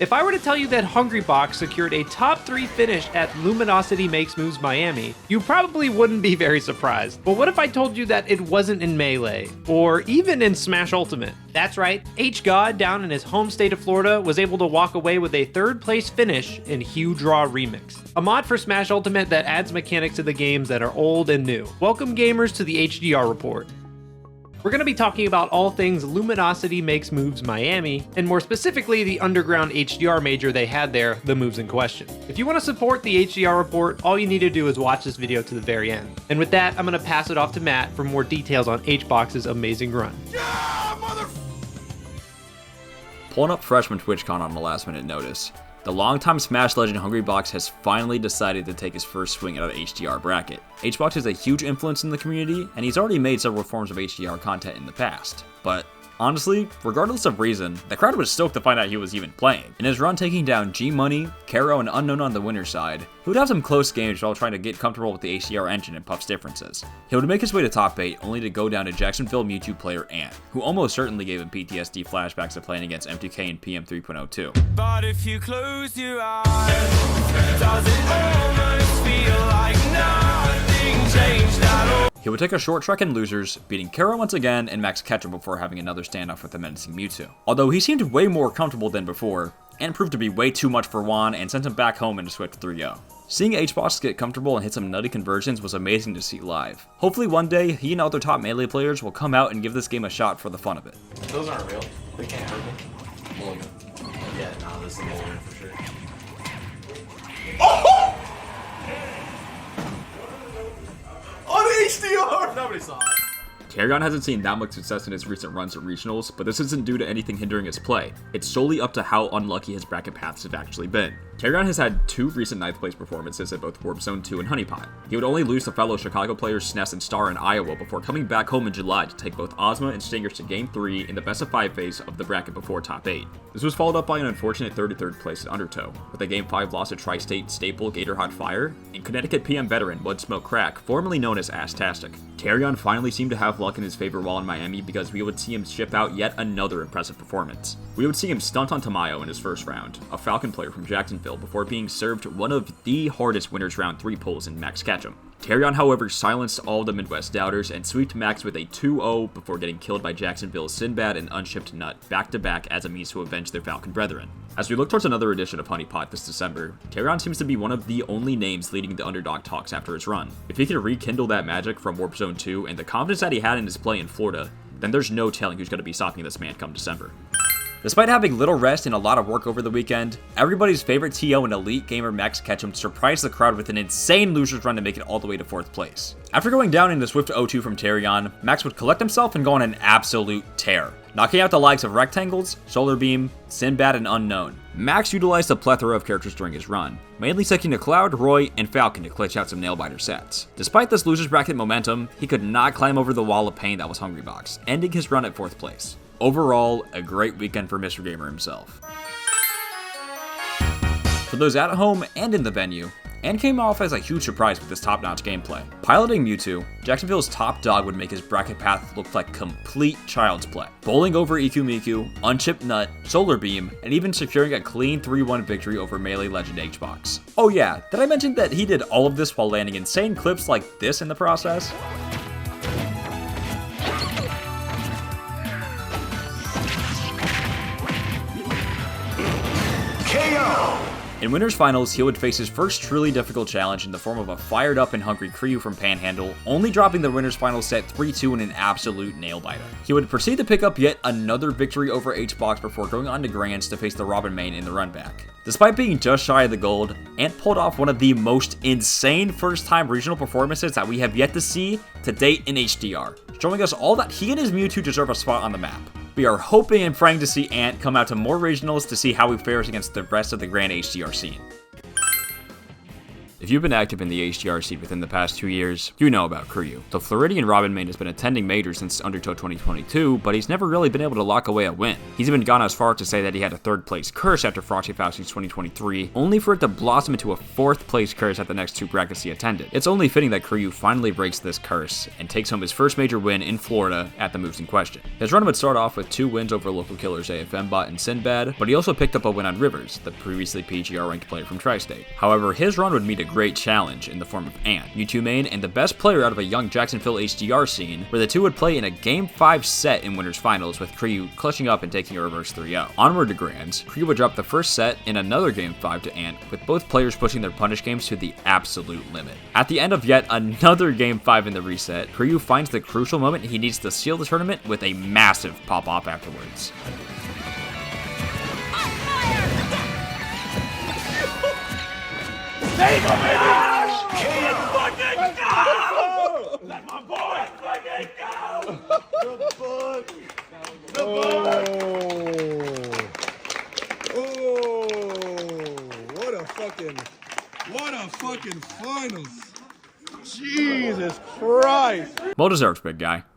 If I were to tell you that Hungrybox secured a top 3 finish at Luminosity Makes Moves Miami, you probably wouldn't be very surprised. But what if I told you that it wasn't in Melee, or even in Smash Ultimate? That's right, H-God down in his home state of Florida was able to walk away with a 3rd place finish in Hue Draw Remix, a mod for Smash Ultimate that adds mechanics to the games that are old and new. Welcome gamers to the HDR Report. We're going to be talking about all things Luminosity Makes Moves Miami, and more specifically the underground HDR major they had there, the moves in question. If you want to support the HDR Report, all you need to do is watch this video to the very end. And with that, I'm going to pass it off to Matt for more details on HBox's amazing run. Yeah, Pulling up fresh from TwitchCon on a last minute notice, the longtime Smash legend Hungrybox has finally decided to take his first swing at the HDR bracket. HBox is a huge influence in the community, and he's already made several forms of HDR content in the past. But honestly, regardless of reason, the crowd was stoked to find out he was even playing. In his run taking down G-Money, Karon, and Unknown on the winner's side, he would have some close games while trying to get comfortable with the HDR engine and Puff's differences. He would make his way to top 8 only to go down to Jacksonville Mewtwo player Ant, who almost certainly gave him PTSD flashbacks of playing against MTK in PM 3.02. But if you close your eyes, does it almost feel like nothing changed at all? He would take a short trek in losers, beating Karon once again and Max Ketchum before having another standoff with the menacing Mewtwo. Although he seemed way more comfortable than before, and proved to be way too much for Juan and sent him back home in a swift 3-0. Seeing HBox get comfortable and hit some nutty conversions was amazing to see live. Hopefully one day, he and other top Melee players will come out and give this game a shot for the fun of it. Those aren't real. They can't hurt me. Mulligan. Yeah, no, this is a mulligan for sure. Oh! On HDR! Nobody saw it. Karon hasn't seen that much success in his recent runs at regionals, but this isn't due to anything hindering his play. It's solely up to how unlucky his bracket paths have actually been. Karon has had 2 recent 9th place performances at both Warp Zone 2 and Honeypot. He would only lose to fellow Chicago players Sness and Star in Iowa before coming back home in July to take both Ozma and Stingers to Game 3 in the best of 5 phase of the bracket before top 8. This was followed up by an unfortunate 33rd place at Undertow, with a Game 5 loss to Tri-State staple Gator Hot Fire, and Connecticut PM veteran Woodsmoke Crack, formerly known as Ass-tastic. Karon finally seemed to have luck in his favor while in Miami because we would see him ship out yet another impressive performance. We would see him stunt on Tamayo in his first round, a Falcon player from Jacksonville, before being served one of the hardest winners round 3 pulls in Max Ketchum. Karon, however, silenced all the Midwest doubters and sweeped Max with a 2-0 before getting killed by Jacksonville's Sinbad and Unshipped Nut back-to-back as a means to avenge their Falcon brethren. As we look towards another edition of Honeypot this December, Karon seems to be one of the only names leading the underdog talks after his run. If he can rekindle that magic from Warp Zone 2 and the confidence that he had in his play in Florida, then there's no telling who's going to be stopping this man come December. Despite having little rest and a lot of work over the weekend, everybody's favorite TO and elite gamer Max Ketchum surprised the crowd with an insane losers run to make it all the way to 4th place. After going down in the swift 0-2 from Tarion, Max would collect himself and go on an absolute tear, knocking out the likes of Rectangles, Solar Beam, Sinbad, and Unknown. Max utilized a plethora of characters during his run, mainly taking to Cloud, Roy, and Falcon to clutch out some nail-biter sets. Despite this losers bracket momentum, he could not climb over the wall of pain that was Hungrybox, ending his run at 4th place. Overall, a great weekend for Mr. Gamer himself. For those at home and in the venue, and came off as a huge surprise with this top-notch gameplay. Piloting Mewtwo, Jacksonville's top dog would make his bracket path look like complete child's play. Bowling over EQ Miku, Unchipped Nut, Solar Beam, and even securing a clean 3-1 victory over Melee legend HBox. Oh yeah, did I mention that he did all of this while landing insane clips like this in the process? In Winners Finals, he would face his first truly difficult challenge in the form of a fired up and hungry Curu from Panhandle, only dropping the Winners Finals set 3-2 in an absolute nail-biter. He would proceed to pick up yet another victory over HBox before going on to Grands to face the Robin main in the run back. Despite being just shy of the gold, Ant pulled off one of the most insane first-time regional performances that we have yet to see to date in HDR, showing us all that he and his Mewtwo deserve a spot on the map. We are hoping and praying to see Ant come out to more regionals to see how he fares against the rest of the grand HDR scene. If you've been active in the HDR scene within the past 2 years, you know about Curu. The Floridian Robin main has been attending majors since Undertow 2022, but he's never really been able to lock away a win. He's even gone as far to say that he had a 3rd place curse after Frosty Fausti's 2023, only for it to blossom into a 4th place curse at the next 2 brackets he attended. It's only fitting that Curu finally breaks this curse and takes home his first major win in Florida at the moves in question. His run would start off with 2 wins over local killers AFM Bot and Sinbad, but he also picked up a win on Rivers, the previously PGR ranked player from Tri-State. However, his run would meet a great challenge in the form of Ant, U2 main, and the best player out of a young Jacksonville HDR scene, where the two would play in a Game 5 set in Winners Finals, with Curu clutching up and taking a reverse 3-0. Onward to Grands, Curu would drop the first set in another Game 5 to Ant, with both players pushing their punish games to the absolute limit. At the end of yet another Game 5 in the reset, Curu finds the crucial moment he needs to seal the tournament with a massive pop-off afterwards. There you go, baby! Let's fucking go! Let my boy fucking go! The boy! The boy! Oh, what a fucking finals. Jesus Christ. Well deserved, big guy.